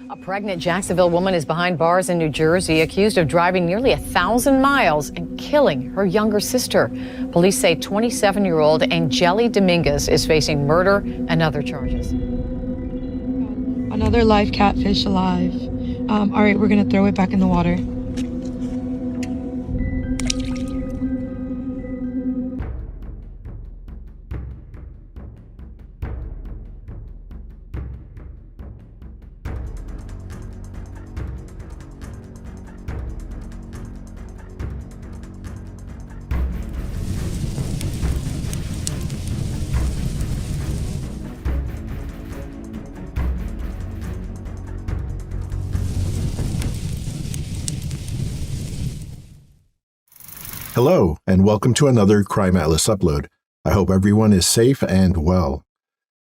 A pregnant Jacksonville woman is behind bars in New Jersey, accused of driving nearly 1,000 miles and killing her younger sister. Police say 27-year-old Omelly Dominguez is facing murder and other charges. Another live catfish alive. All right, we're gonna throw it back in the water. Hello, and welcome to another Crime Atlas upload. I hope everyone is safe and well.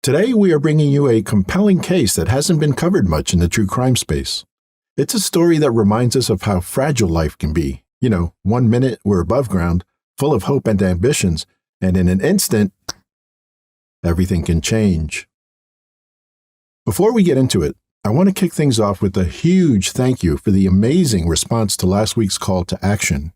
Today we are bringing you a compelling case that hasn't been covered much in the true crime space. It's a story that reminds us of how fragile life can be. 1 minute we're above ground, full of hope and ambitions, and in an instant, everything can change. Before we get into it, I want to kick things off with a huge thank you for the amazing response to last week's call to action.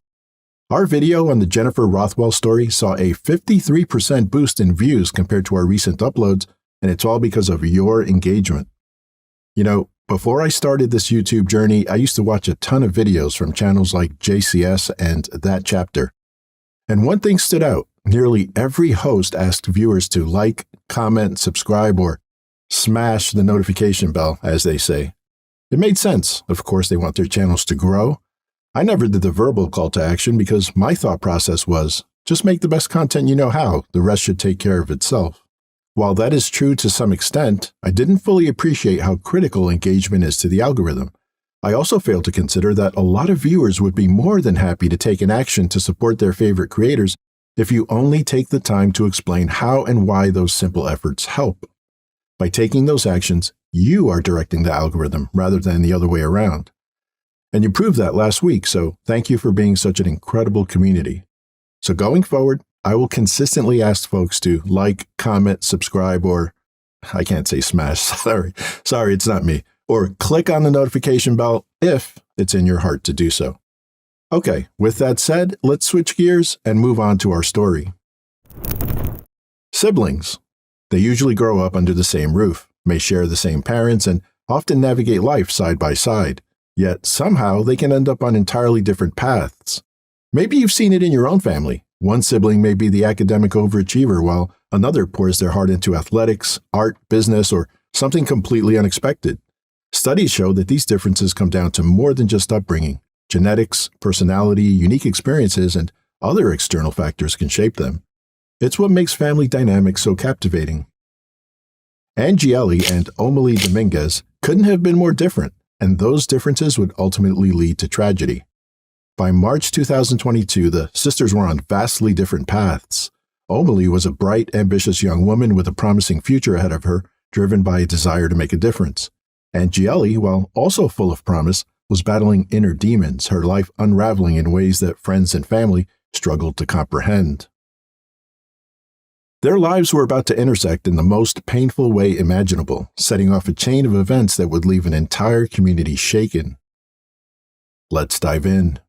Our video on the Jennifer Rothwell story saw a 53% boost in views compared to our recent uploads, and it's all because of your engagement. Before I started this YouTube journey, I used to watch a ton of videos from channels like JCS and That Chapter. And one thing stood out: nearly every host asked viewers to like, comment, subscribe, or smash the notification bell, as they say. It made sense. Of course, they want their channels to grow. I never did the verbal call to action because my thought process was, just make the best content you know how, the rest should take care of itself. While that is true to some extent, I didn't fully appreciate how critical engagement is to the algorithm. I also failed to consider that a lot of viewers would be more than happy to take an action to support their favorite creators if you only take the time to explain how and why those simple efforts help. By taking those actions, you are directing the algorithm rather than the other way around. And you proved that last week, so thank you for being such an incredible community. So going forward, I will consistently ask folks to like, comment, subscribe, or I can't say smash, sorry, it's not me, or click on the notification bell if it's in your heart to do so. Okay, with that said, let's switch gears and move on to our story. Siblings. They usually grow up under the same roof, may share the same parents, and often navigate life side by side. Yet somehow they can end up on entirely different paths. Maybe you've seen it in your own family. One sibling may be the academic overachiever while another pours their heart into athletics, art, business, or something completely unexpected. Studies show that these differences come down to more than just upbringing. Genetics, personality, unique experiences, and other external factors can shape them. It's what makes family dynamics so captivating. Omelly and Omelly Dominguez couldn't have been more different, and those differences would ultimately lead to tragedy. By March 2022, the sisters were on vastly different paths. Omelly was a bright, ambitious young woman with a promising future ahead of her, driven by a desire to make a difference. Omelly, while also full of promise, was battling inner demons, her life unraveling in ways that friends and family struggled to comprehend. Their lives were about to intersect in the most painful way imaginable, setting off a chain of events that would leave an entire community shaken. Let's dive in.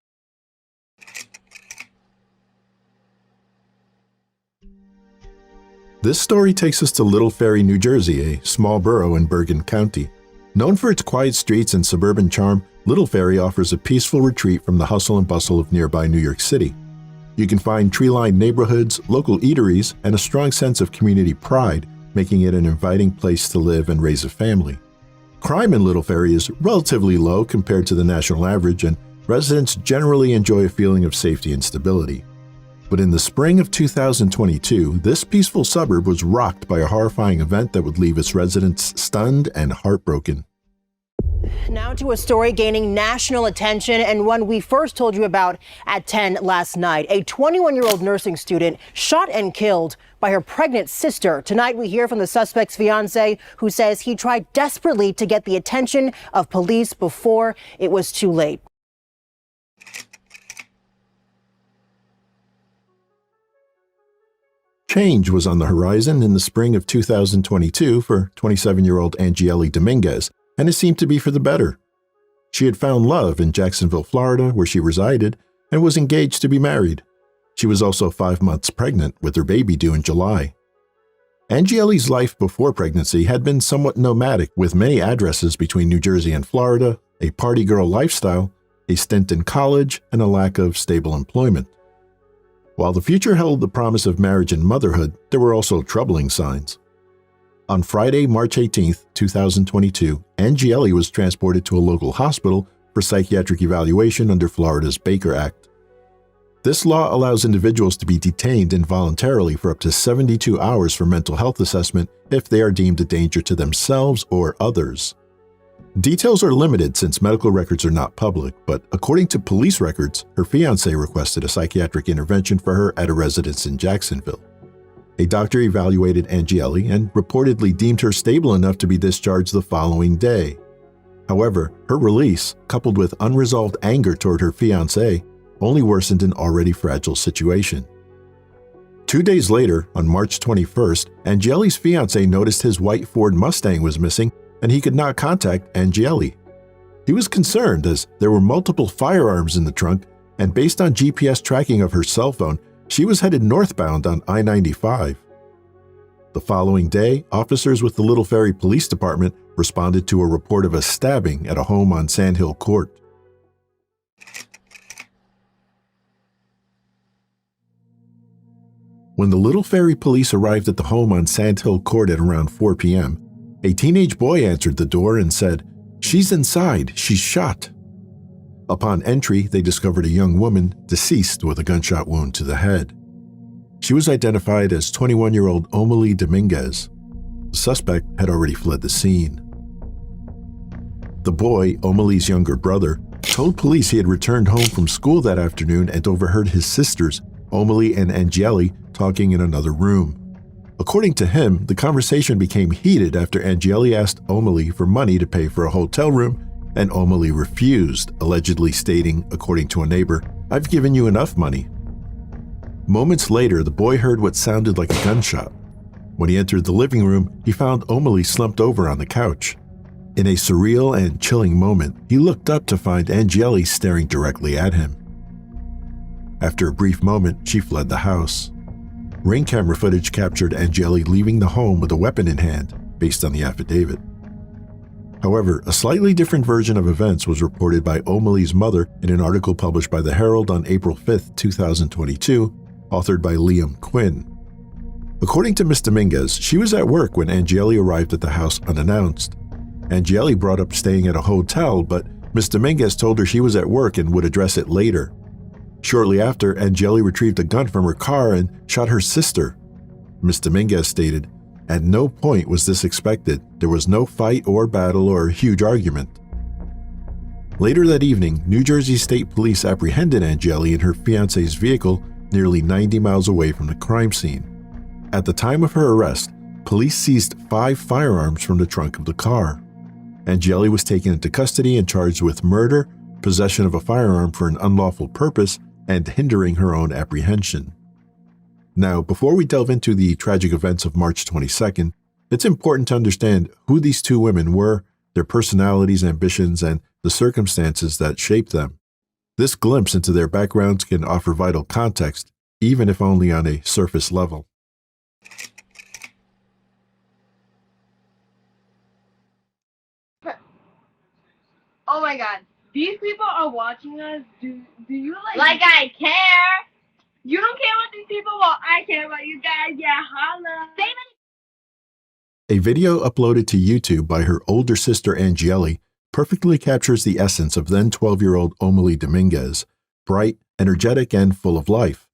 This story takes us to Little Ferry, New Jersey, a small borough in Bergen County. Known for its quiet streets and suburban charm, Little Ferry offers a peaceful retreat from the hustle and bustle of nearby New York City. You can find tree-lined neighborhoods, local eateries, and a strong sense of community pride, making it an inviting place to live and raise a family. Crime in Little Ferry is relatively low compared to the national average, and residents generally enjoy a feeling of safety and stability. But in the spring of 2022, this peaceful suburb was rocked by a horrifying event that would leave its residents stunned and heartbroken. Now to a story gaining national attention, and one we first told you about at 10 last night. A 21-year-old nursing student shot and killed by her pregnant sister. Tonight we hear from the suspect's fiance, who says he tried desperately to get the attention of police before it was too late. Change was on the horizon in the spring of 2022 for 27-year-old Omelly Dominguez, and it seemed to be for the better. She had found love in Jacksonville, Florida, where she resided, and was engaged to be married. She was also 5 months pregnant, with her baby due in July. Angeli's life before pregnancy had been somewhat nomadic, with many addresses between New Jersey and Florida, a party girl lifestyle, a stint in college, and a lack of stable employment. While the future held the promise of marriage and motherhood, there were also troubling signs. On Friday, March 18, 2022, Angeli was transported to a local hospital for psychiatric evaluation under Florida's Baker Act. This law allows individuals to be detained involuntarily for up to 72 hours for mental health assessment if they are deemed a danger to themselves or others. Details are limited since medical records are not public, but according to police records, her fiancé requested a psychiatric intervention for her at a residence in Jacksonville. A doctor evaluated Angeli and reportedly deemed her stable enough to be discharged the following day. However, her release, coupled with unresolved anger toward her fiancé, only worsened an already fragile situation. 2 days later, on March 21st, Angeli's fiancé noticed his white Ford Mustang was missing and he could not contact Angeli. He was concerned as there were multiple firearms in the trunk, and based on GPS tracking of her cell phone, she was headed northbound on I-95. The following day, officers with the Little Ferry Police Department responded to a report of a stabbing at a home on Sand Hill Court. When the Little Ferry police arrived at the home on Sand Hill Court at around 4 p.m., a teenage boy answered the door and said, "She's inside, she's shot." Upon entry, they discovered a young woman deceased with a gunshot wound to the head. She was identified as 21-year-old Omelly Dominguez. The suspect had already fled the scene. The boy, Omelly's younger brother, told police he had returned home from school that afternoon and overheard his sisters, Omelly and Angeli, talking in another room. According to him, the conversation became heated after Angeli asked Omelly for money to pay for a hotel room, and Omelly refused, allegedly stating, according to a neighbor, "I've given you enough money." Moments later, the boy heard what sounded like a gunshot. When he entered the living room, he found Omelly slumped over on the couch. In a surreal and chilling moment, he looked up to find Angeli staring directly at him. After a brief moment, she fled the house. Ring camera footage captured Angeli leaving the home with a weapon in hand, based on the affidavit. However, a slightly different version of events was reported by Omelly's mother in an article published by the Herald on April 5, 2022, authored by Liam Quinn. According to Ms. Dominguez, she was at work when Angeli arrived at the house unannounced. Angeli brought up staying at a hotel, but Ms. Dominguez told her she was at work and would address it later. Shortly after, Angeli retrieved a gun from her car and shot her sister. Ms. Dominguez stated, "At no point was this expected. There was no fight or battle or huge argument." Later that evening, New Jersey State Police apprehended Angeli in her fiancé's vehicle nearly 90 miles away from the crime scene. At the time of her arrest, police seized 5 firearms from the trunk of the car. Angeli was taken into custody and charged with murder, possession of a firearm for an unlawful purpose, and hindering her own apprehension. Now, before we delve into the tragic events of March 22nd, it's important to understand who these two women were, their personalities, ambitions, and the circumstances that shaped them. This glimpse into their backgrounds can offer vital context, even if only on a surface level. Oh my god, these people are watching us. Do you like I care? You don't care about these people? Well, I care about you guys. Yeah, holla. A video uploaded to YouTube by her older sister Angeli perfectly captures the essence of then 12-year-old Omelly Dominguez, bright, energetic, and full of life.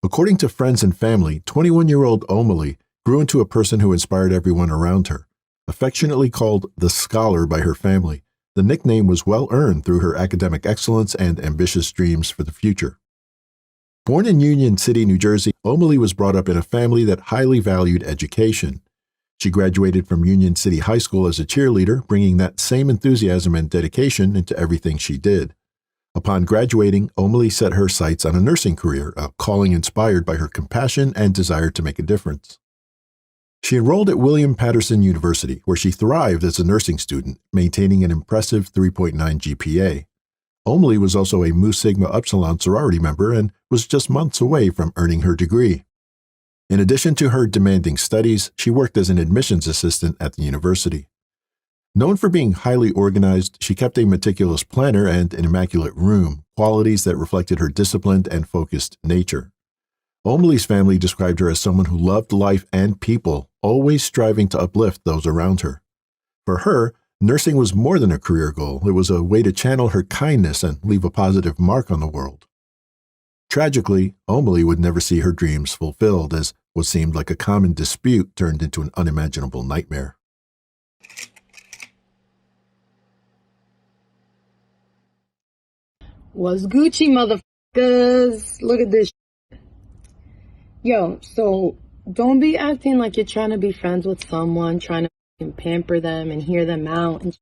According to friends and family, 21-year-old Omelly grew into a person who inspired everyone around her. Affectionately called the Scholar by her family, the nickname was well earned through her academic excellence and ambitious dreams for the future. Born in Union City, New Jersey, Omelly was brought up in a family that highly valued education. She graduated from Union City High School as a cheerleader, bringing that same enthusiasm and dedication into everything she did. Upon graduating, Omelly set her sights on a nursing career, a calling inspired by her compassion and desire to make a difference. She enrolled at William Paterson University, where she thrived as a nursing student, maintaining an impressive 3.9 GPA. Omelly was also a Mu Sigma Upsilon sorority member and was just months away from earning her degree. In addition to her demanding studies, she worked as an admissions assistant at the university. Known for being highly organized, she kept a meticulous planner and an immaculate room, qualities that reflected her disciplined and focused nature. Omelly's family described her as someone who loved life and people, always striving to uplift those around her. For her, nursing was more than a career goal. It was a way to channel her kindness and leave a positive mark on the world. Tragically, Omelly would never see her dreams fulfilled, as what seemed like a common dispute turned into an unimaginable nightmare. Was Gucci, motherfuckers? Look at this. Yo, so don't be acting like you're trying to be friends with someone, trying to pamper them and hear them out, and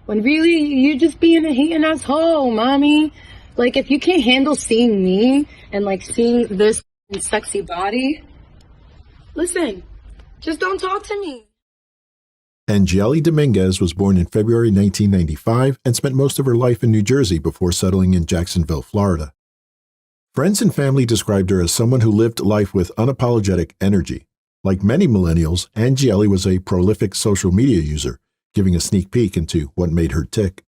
when really you're just being a hating asshole, mommy. Like, if you can't handle seeing me and like seeing this sexy body, listen, just don't talk to me. Omelly Dominguez was born in February 1995 and spent most of her life in New Jersey before settling in Jacksonville, Florida. Friends and family described her as someone who lived life with unapologetic energy. Like many millennials, Omelly was a prolific social media user, giving a sneak peek into what made her tick.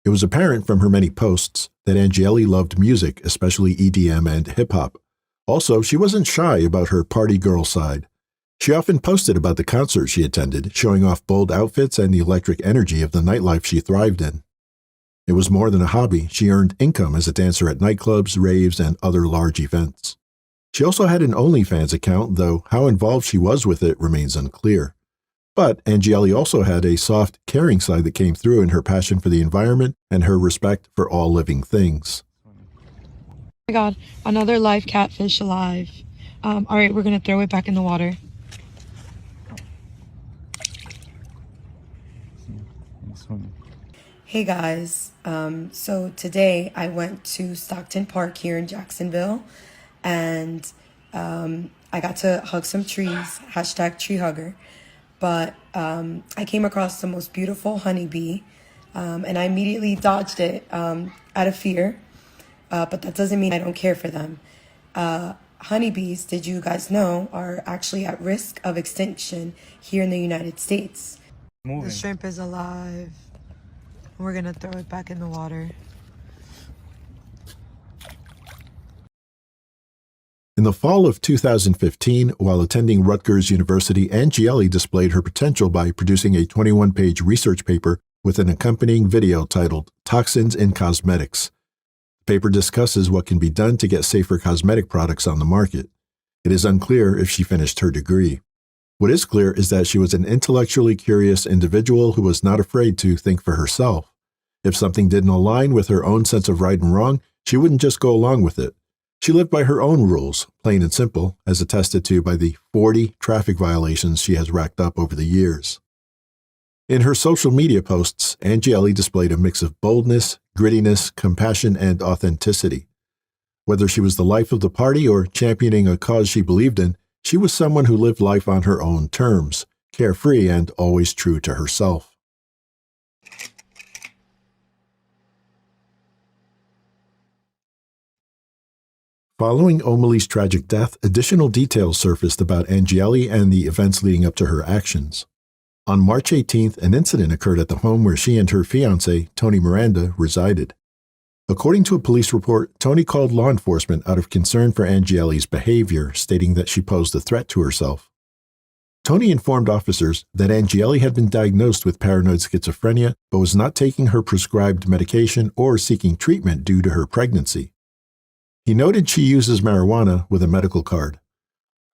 It was apparent from her many posts that Omelly loved music, especially EDM and hip-hop. Also, she wasn't shy about her party girl side. She often posted about the concerts she attended, showing off bold outfits and the electric energy of the nightlife she thrived in. It was more than a hobby. She earned income as a dancer at nightclubs, raves, and other large events. She also had an OnlyFans account, though how involved she was with it remains unclear. But Omelly also had a soft, caring side that came through in her passion for the environment and her respect for all living things. Oh my God, another live catfish alive. All right, we're going to throw it back in the water. Hey guys, so today I went to Stockton Park here in Jacksonville, and I got to hug some trees, #treehugger, but I came across the most beautiful honeybee, and I immediately dodged it out of fear, but that doesn't mean I don't care for them. Honeybees, did you guys know, are actually at risk of extinction here in the United States. The shrimp is alive. We're gonna throw it back in the water. In the fall of 2015, while attending Rutgers University, Omelly displayed her potential by producing a 21-page research paper with an accompanying video titled Toxins in Cosmetics. The paper discusses what can be done to get safer cosmetic products on the market. It is unclear if she finished her degree. What is clear is that she was an intellectually curious individual who was not afraid to think for herself. If something didn't align with her own sense of right and wrong, she wouldn't just go along with it. She lived by her own rules, plain and simple, as attested to by the 40 traffic violations she has racked up over the years. In her social media posts, Omelly displayed a mix of boldness, grittiness, compassion, and authenticity. Whether she was the life of the party or championing a cause she believed in, she was someone who lived life on her own terms, carefree and always true to herself. Following Omelly's tragic death, additional details surfaced about Omelly and the events leading up to her actions. On March 18th, an incident occurred at the home where she and her fiancé, Tony Miranda, resided. According to a police report, Tony called law enforcement out of concern for Omelly's behavior, stating that she posed a threat to herself. Tony informed officers that Omelly had been diagnosed with paranoid schizophrenia but was not taking her prescribed medication or seeking treatment due to her pregnancy. He noted she uses marijuana with a medical card.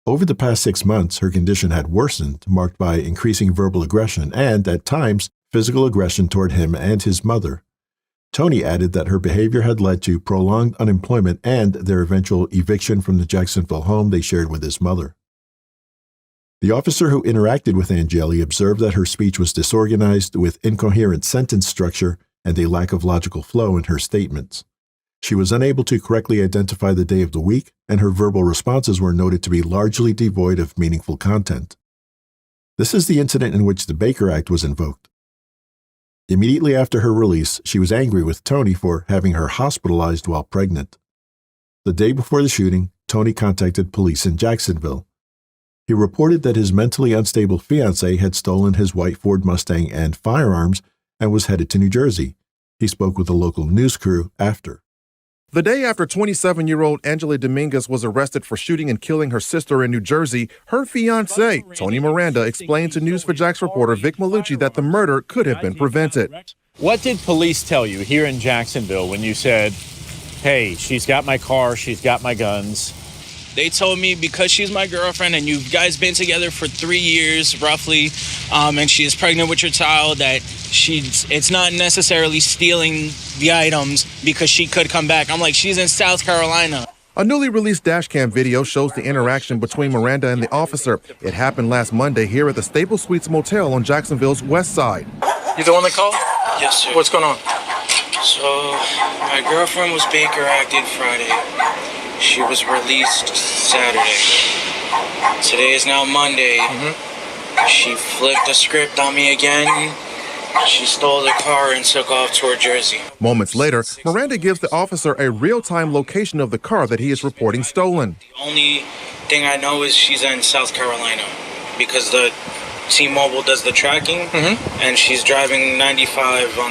Over the past 6 months, her condition had worsened, marked by increasing verbal aggression and, at times, physical aggression toward him and his mother. Tony added that her behavior had led to prolonged unemployment and their eventual eviction from the Jacksonville home they shared with his mother. The officer who interacted with Omelly observed that her speech was disorganized, with incoherent sentence structure and a lack of logical flow in her statements. She was unable to correctly identify the day of the week, and her verbal responses were noted to be largely devoid of meaningful content. This is the incident in which the Baker Act was invoked. Immediately after her release, she was angry with Tony for having her hospitalized while pregnant. The day before the shooting, Tony contacted police in Jacksonville. He reported that his mentally unstable fiancée had stolen his white Ford Mustang and firearms and was headed to New Jersey. He spoke with a local news crew after. The day after 27-year-old Omelly Dominguez was arrested for shooting and killing her sister in New Jersey, her fiancé, Tony Miranda, explained to News4Jax reporter Vic Malucci that the murder could have been prevented. What did police tell you here in Jacksonville when you said, hey, she's got my car, she's got my guns? They told me because she's my girlfriend and you guys been together for 3 years roughly, and she is pregnant with your child, that it's not necessarily stealing the items because she could come back. I'm like, she's in South Carolina. A newly released dashcam video shows the interaction between Miranda and the officer. It happened last Monday here at the Staple Suites Motel on Jacksonville's west side. You the one that called? Yes, sir. What's going on? So, my girlfriend was Baker acted Friday. She was released Saturday. Today is now Monday. She flipped the script on me again. She stole the car and took off toward Jersey. Moments later, Miranda gives the officer a real-time location of the car that he is reporting stolen. The only thing I know is she's in South Carolina because the T-Mobile does the tracking, and she's driving 95 on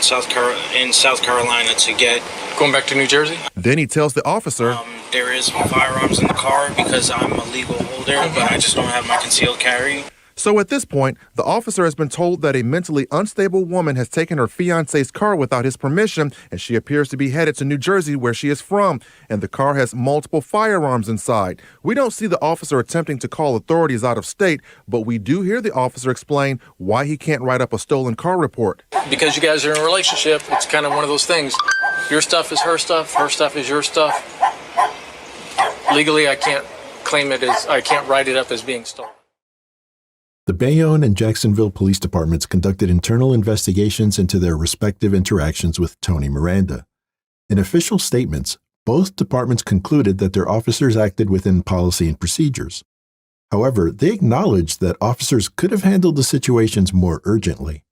in South Carolina to get... Going back to New Jersey? Then he tells the officer... there is firearms in the car because I'm a legal holder, but I just don't have my concealed carry. So at this point, the officer has been told that a mentally unstable woman has taken her fiancé's car without his permission, and she appears to be headed to New Jersey, where she is from, and the car has multiple firearms inside. We don't see the officer attempting to call authorities out of state, but we do hear the officer explain why he can't write up a stolen car report. Because you guys are in a relationship, it's kind of one of those things. Your stuff is her stuff is your stuff. Legally, I can't write it up as being stolen. The Bayonne and Jacksonville police departments conducted internal investigations into their respective interactions with Tony Miranda. In official statements, both departments concluded that their officers acted within policy and procedures. However, they acknowledged that officers could have handled the situations more urgently.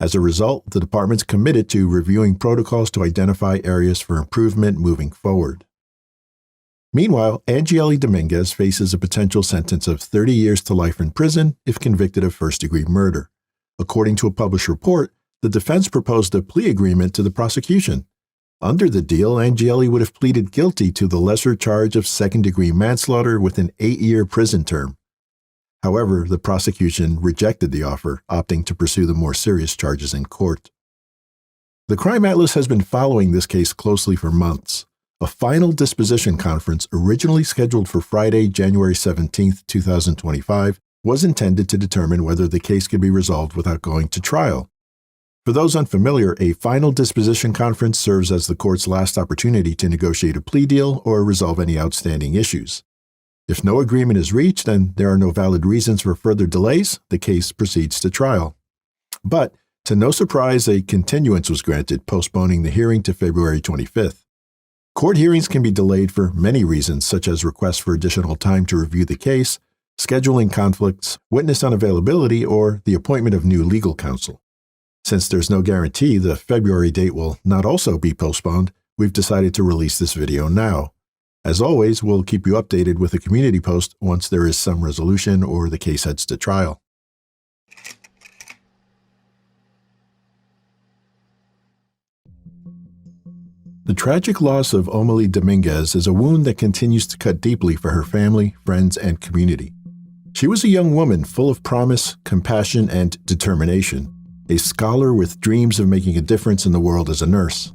As a result, the departments committed to reviewing protocols to identify areas for improvement moving forward. Meanwhile, Omelly Dominguez faces a potential sentence of 30 years to life in prison if convicted of first-degree murder. According to a published report, the defense proposed a plea agreement to the prosecution. Under the deal, Omelly would have pleaded guilty to the lesser charge of second-degree manslaughter with an 8-year prison term. However, the prosecution rejected the offer, opting to pursue the more serious charges in court. The Crime Atlas has been following this case closely for months. A final disposition conference, originally scheduled for Friday, January 17, 2025, was intended to determine whether the case could be resolved without going to trial. For those unfamiliar, a final disposition conference serves as the court's last opportunity to negotiate a plea deal or resolve any outstanding issues. If no agreement is reached and there are no valid reasons for further delays, the case proceeds to trial. But, to no surprise, a continuance was granted, postponing the hearing to February 25th. Court hearings can be delayed for many reasons, such as requests for additional time to review the case, scheduling conflicts, witness unavailability, or the appointment of new legal counsel. Since there's no guarantee the February date will not also be postponed, we've decided to release this video now. As always, we'll keep you updated with a community post once there is some resolution or the case heads to trial. The tragic loss of Omelly Dominguez is a wound that continues to cut deeply for her family, friends, and community. She was a young woman full of promise, compassion, and determination, a scholar with dreams of making a difference in the world as a nurse.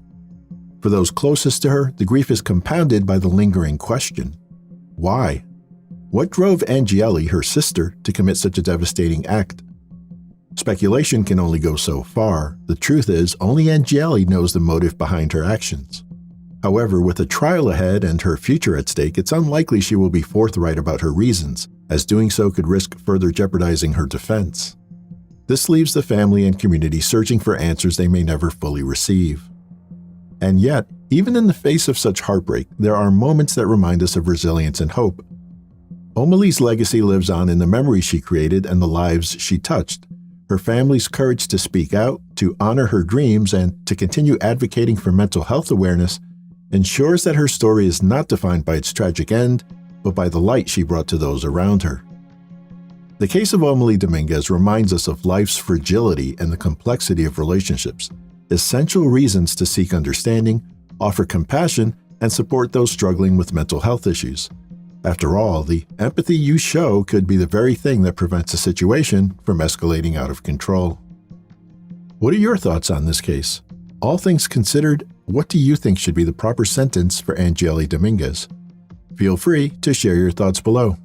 For those closest to her, the grief is compounded by the lingering question: why? What drove Omelly, her sister, to commit such a devastating act? Speculation can only go so far. The truth is, only Omelly knows the motive behind her actions. However, with a trial ahead and her future at stake, it's unlikely she will be forthright about her reasons, as doing so could risk further jeopardizing her defense. This leaves the family and community searching for answers they may never fully receive. And yet, even in the face of such heartbreak, there are moments that remind us of resilience and hope. Omelly's legacy lives on in the memories she created and the lives she touched. Her family's courage to speak out, to honor her dreams, and to continue advocating for mental health awareness ensures that her story is not defined by its tragic end, but by the light she brought to those around her. The case of Omelly Dominguez reminds us of life's fragility and the complexity of relationships, essential reasons to seek understanding, offer compassion, and support those struggling with mental health issues. After all, the empathy you show could be the very thing that prevents a situation from escalating out of control. What are your thoughts on this case? All things considered, what do you think should be the proper sentence for Omelly Dominguez? Feel free to share your thoughts below.